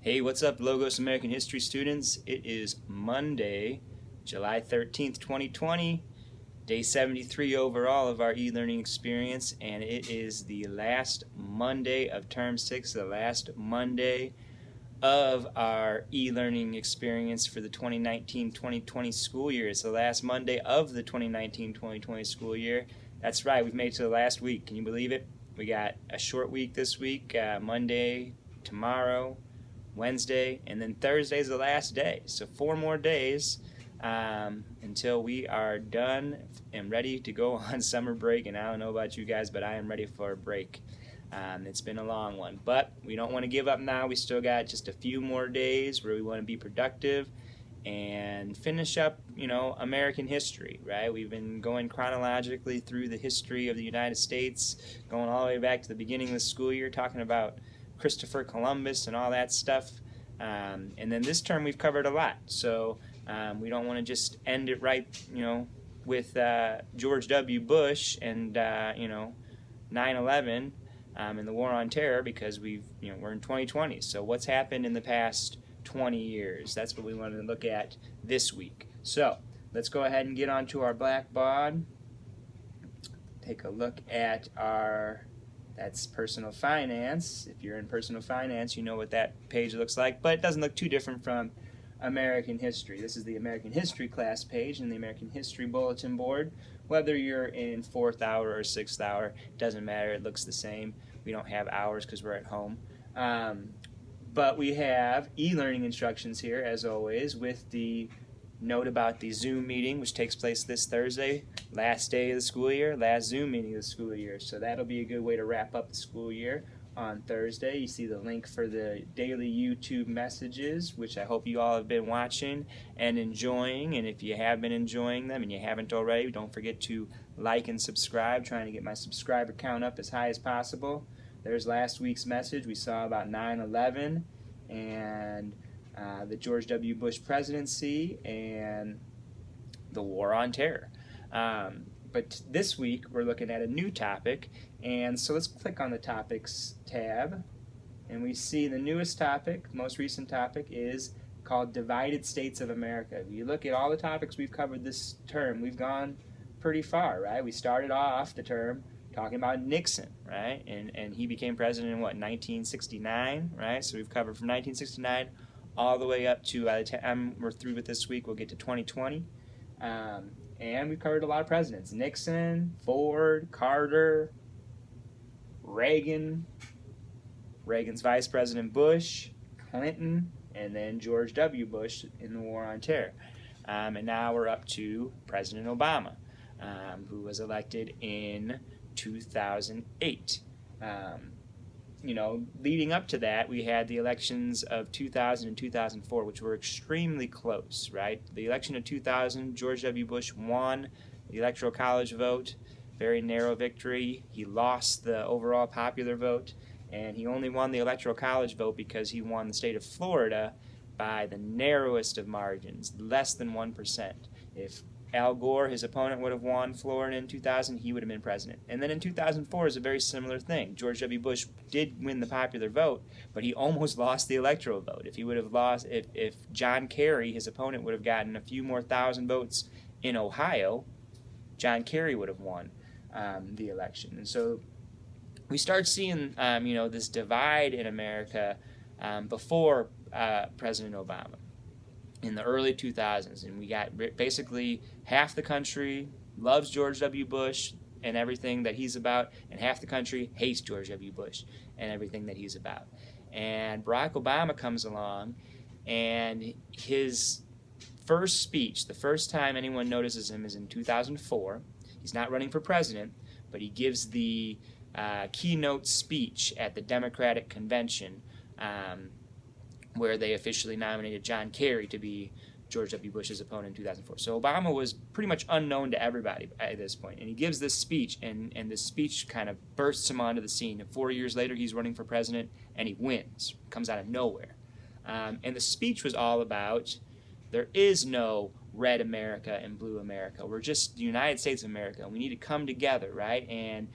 Hey, what's up, Logos American History students? It is Monday, July 13th, 2020, day 73 overall of our e-learning experience, and it is the last Monday of Term 6, the last Monday of our e-learning experience for the 2019-2020 school year. It's the last Monday of the 2019-2020 school year. That's right, we've made it to the last week. Can you believe it? We got a short week this week, Monday, tomorrow, Wednesday, and then Thursday is the last day. So 4 more days until we are done and ready to go on summer break. And I don't know about you guys, but I am ready for a break. It's been a long one, but we don't want to give up now. We still got just a few more days where we want to be productive and finish up, American history, right? We've been going chronologically through the history of the United States, going all the way back to the beginning of the school year, talking about Christopher Columbus and all that stuff. And then this term we've covered a lot, so we don't want to just end it right, with George W. Bush and 9/11 and the War on Terror, because we're in 2020. So what's happened in the past 20 years? That's what we want to look at this week. So let's go ahead and get onto our blackboard. Take a look at that's personal finance. If you're in personal finance, you know what that page looks like, but it doesn't look too different from American history. This is the American history class page in the American history bulletin board. Whether you're in 4th hour or 6th hour, doesn't matter, it looks the same. We don't have hours because we're at home. But we have e-learning instructions here, as always, with the note about the Zoom meeting, which takes place this Thursday, last day of the school year, last Zoom meeting of the school year. So that'll be a good way to wrap up the school year on Thursday. You see the link for the daily YouTube messages, which I hope you all have been watching and enjoying. And if you have been enjoying them and you haven't already, don't forget to like and subscribe, trying to get my subscriber count up as high as possible. There's last week's message. We saw about 9/11 and the George W. Bush presidency and the War on Terror. But this week we're looking at a new topic, and so let's click on the Topics tab, and we see the newest topic, most recent topic, is called Divided States of America. If you look at all the topics we've covered this term, we've gone pretty far, right? We started off the term talking about Nixon, right? And he became president in 1969, right? So we've covered from 1969 all the way up to, by the time we're through with this week, we'll get to 2020. And we've covered a lot of presidents. Nixon, Ford, Carter, Reagan's Vice President Bush, Clinton, and then George W. Bush in the War on Terror. And now we're up to President Obama, who was elected in 2008. Leading up to that, we had the elections of 2000 and 2004, which were extremely close, right? The election of 2000, George W. Bush won the Electoral College vote, very narrow victory. He lost the overall popular vote, and he only won the Electoral College vote because he won the state of Florida by the narrowest of margins, less than 1%. If Al Gore, his opponent, would have won Florida in 2000, he would have been president. And then in 2004 is a very similar thing. George W. Bush did win the popular vote, but he almost lost the electoral vote. If he would have lost, if John Kerry, his opponent, would have gotten a few more thousand votes in Ohio, John Kerry would have won the election. And so we start seeing, this divide in America before President Obama, in the early 2000s, and we got basically half the country loves George W. Bush and everything that he's about, and half the country hates George W. Bush and everything that he's about. And Barack Obama comes along, and his first speech, the first time anyone notices him, is in 2004. He's not running for president, but he gives the keynote speech at the Democratic Convention, where they officially nominated John Kerry to be George W. Bush's opponent in 2004. So Obama was pretty much unknown to everybody at this point, and he gives this speech, and this speech kind of bursts him onto the scene. And 4 years later, he's running for president, and he wins. Comes out of nowhere. And the speech was all about, there is no red America and blue America. We're just the United States of America, and we need to come together, right? And,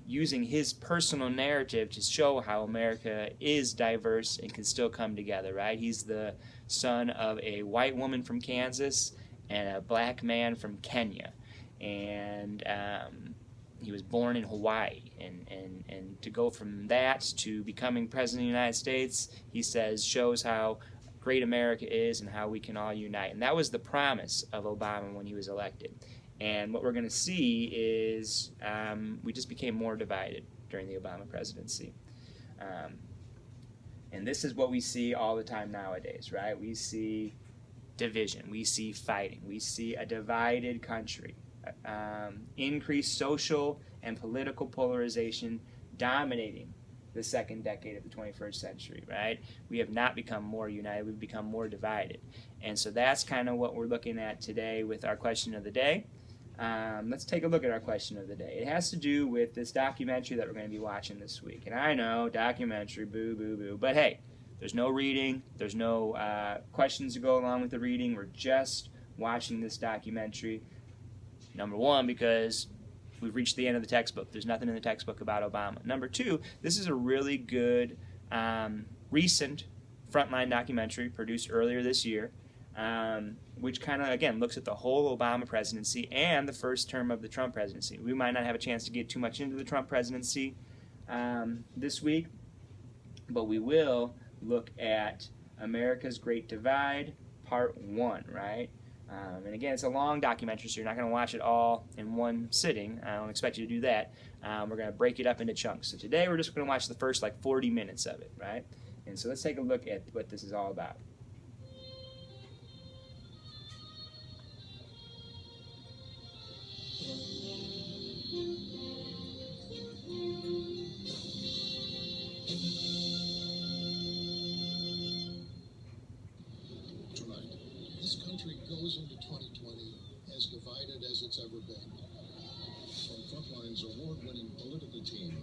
using his personal narrative to show how America is diverse and can still come together, right? He's the son of a white woman from Kansas and a black man from Kenya. And he was born in Hawaii. And to go from that to becoming president of the United States, he says, shows how great America is and how we can all unite. And that was the promise of Obama when he was elected. And what we're going to see is we just became more divided during the Obama presidency. And this is what we see all the time nowadays, right? We see division. We see fighting. We see a divided country. Increased social and political polarization dominating the second decade of the 21st century, right? We have not become more united. We've become more divided. And so that's kind of what we're looking at today with our question of the day. Let's take a look at our question of the day. It has to do with this documentary that we're going to be watching this week. And I know, documentary, boo, boo, boo. But hey, there's no reading. There's no questions to go along with the reading. We're just watching this documentary. Number one, because we've reached the end of the textbook. There's nothing in the textbook about Obama. Number two, this is a really good recent Frontline documentary produced earlier this year, which kind of, again, looks at the whole Obama presidency and the first term of the Trump presidency. We might not have a chance to get too much into the Trump presidency this week, but we will look at America's Great Divide, Part 1, right? And again, it's a long documentary, so you're not going to watch it all in one sitting. I don't expect you to do that. We're going to break it up into chunks. So today we're just going to watch the first 40 minutes of it, right? And so let's take a look at what this is all about. Goes into 2020 as divided as it's ever been. From Frontline's award-winning political team,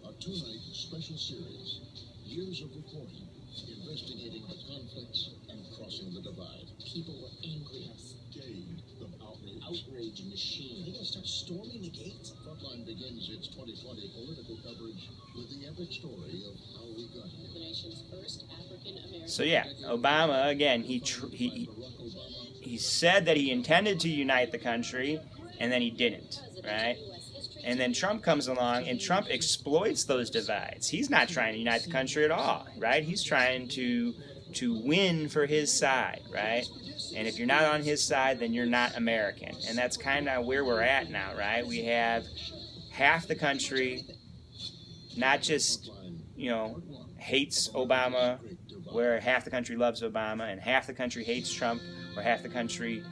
a two-night special series, years of reporting, investigating the conflicts and crossing the divide. People were angry. Day of outrage. Outrage machine. They're going to start storming the gates. Frontline begins its 2020 political coverage with the epic story of how we got here. The nation's first African-American. So yeah, Obama, again, he said that he intended to unite the country, and then he didn't, right? And then Trump comes along, and Trump exploits those divides. He's not trying to unite the country at all, right? He's trying to win for his side, right? And if you're not on his side, then you're not American. And that's kind of where we're at now, right? We have half the country not just, hates Obama, where half the country loves Obama, and half the country hates Trump, or half the country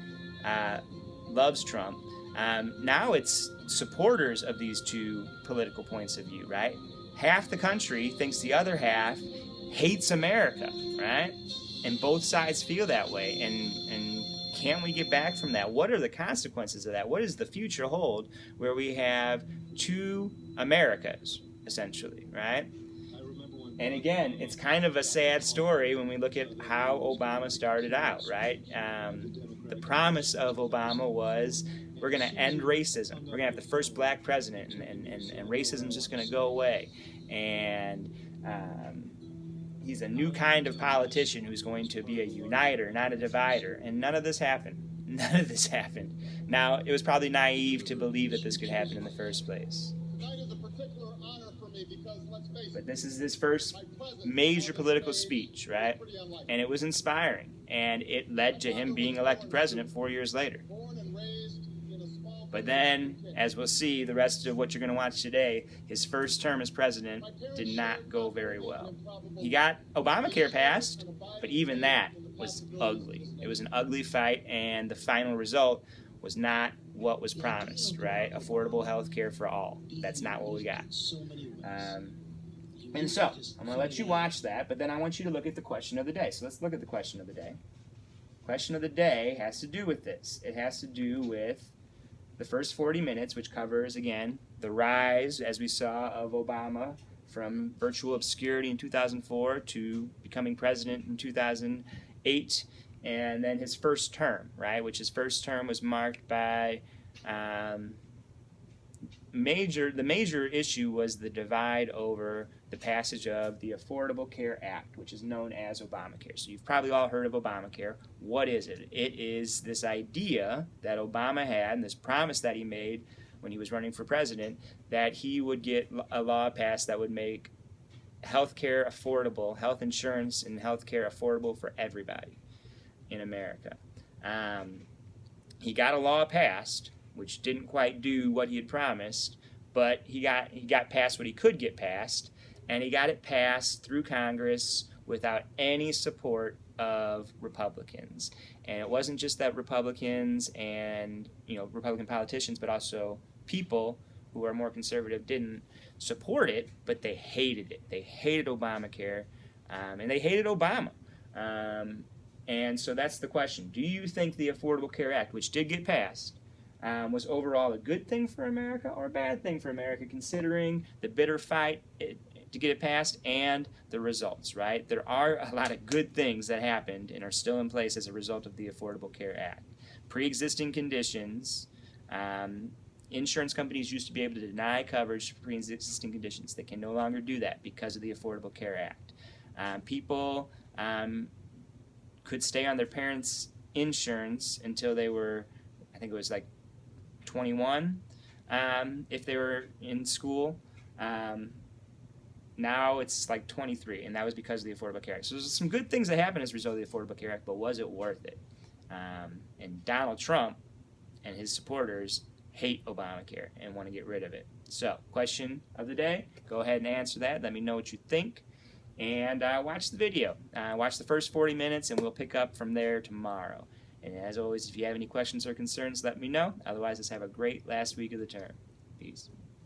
loves Trump. Now it's supporters of these two political points of view, right? Half the country thinks the other half hates America, right? And both sides feel that way. And can we get back from that? What are the consequences of that? What does the future hold where we have two Americas, essentially, right? And again, it's kind of a sad story when we look at how Obama started out, right? The promise of Obama was, we're going to end racism. We're going to have the first black president, and racism's just going to go away. And he's a new kind of politician who's going to be a uniter, not a divider. And none of this happened. None of this happened. Now, it was probably naive to believe that this could happen in the first place. But this is his first major political speech, right? And it was inspiring. And it led to him being elected president 4 years later. But then, as we'll see, the rest of what you're going to watch today, his first term as president did not go very well. He got Obamacare passed, but even that was ugly. It was an ugly fight, and the final result was not what was promised, right? Affordable health care for all. That's not what we got. And so, I'm going to let you watch that, but then I want you to look at the question of the day. So let's look at the question of the day. Question of the day has to do with this. It has to do with the first 40 minutes, which covers, again, the rise, as we saw, of Obama from virtual obscurity in 2004 to becoming president in 2008, and then his first term, right, which his first term was marked by the major issue was the divide over the passage of the Affordable Care Act, which is known as Obamacare. So you've probably all heard of Obamacare. What is it? It is this idea that Obama had, and this promise that he made when he was running for president, that he would get a law passed that would make healthcare affordable, health insurance and healthcare affordable for everybody in America. He got a law passed, which didn't quite do what he had promised, but he got past what he could get past, and he got it passed through Congress without any support of Republicans. And it wasn't just that Republicans and Republican politicians, but also people who are more conservative didn't support it, but they hated it. They hated Obamacare, and they hated Obama. And so that's the question. Do you think the Affordable Care Act, which did get passed, was overall a good thing for America or a bad thing for America, considering the bitter fight to get it passed and the results, right? There are a lot of good things that happened and are still in place as a result of the Affordable Care Act. Pre-existing conditions, insurance companies used to be able to deny coverage for pre-existing conditions. They can no longer do that because of the Affordable Care Act. People could stay on their parents' insurance until they were, I think it was like 21, if they were in school. Now it's like 23, and that was because of the Affordable Care Act. So there's some good things that happened as a result of the Affordable Care Act, but was it worth it? And Donald Trump and his supporters hate Obamacare and want to get rid of it. So, question of the day, go ahead and answer that. Let me know what you think. And watch the video. Watch the first 40 minutes, and we'll pick up from there tomorrow. And as always, if you have any questions or concerns, let me know. Otherwise, let's have a great last week of the term. Peace.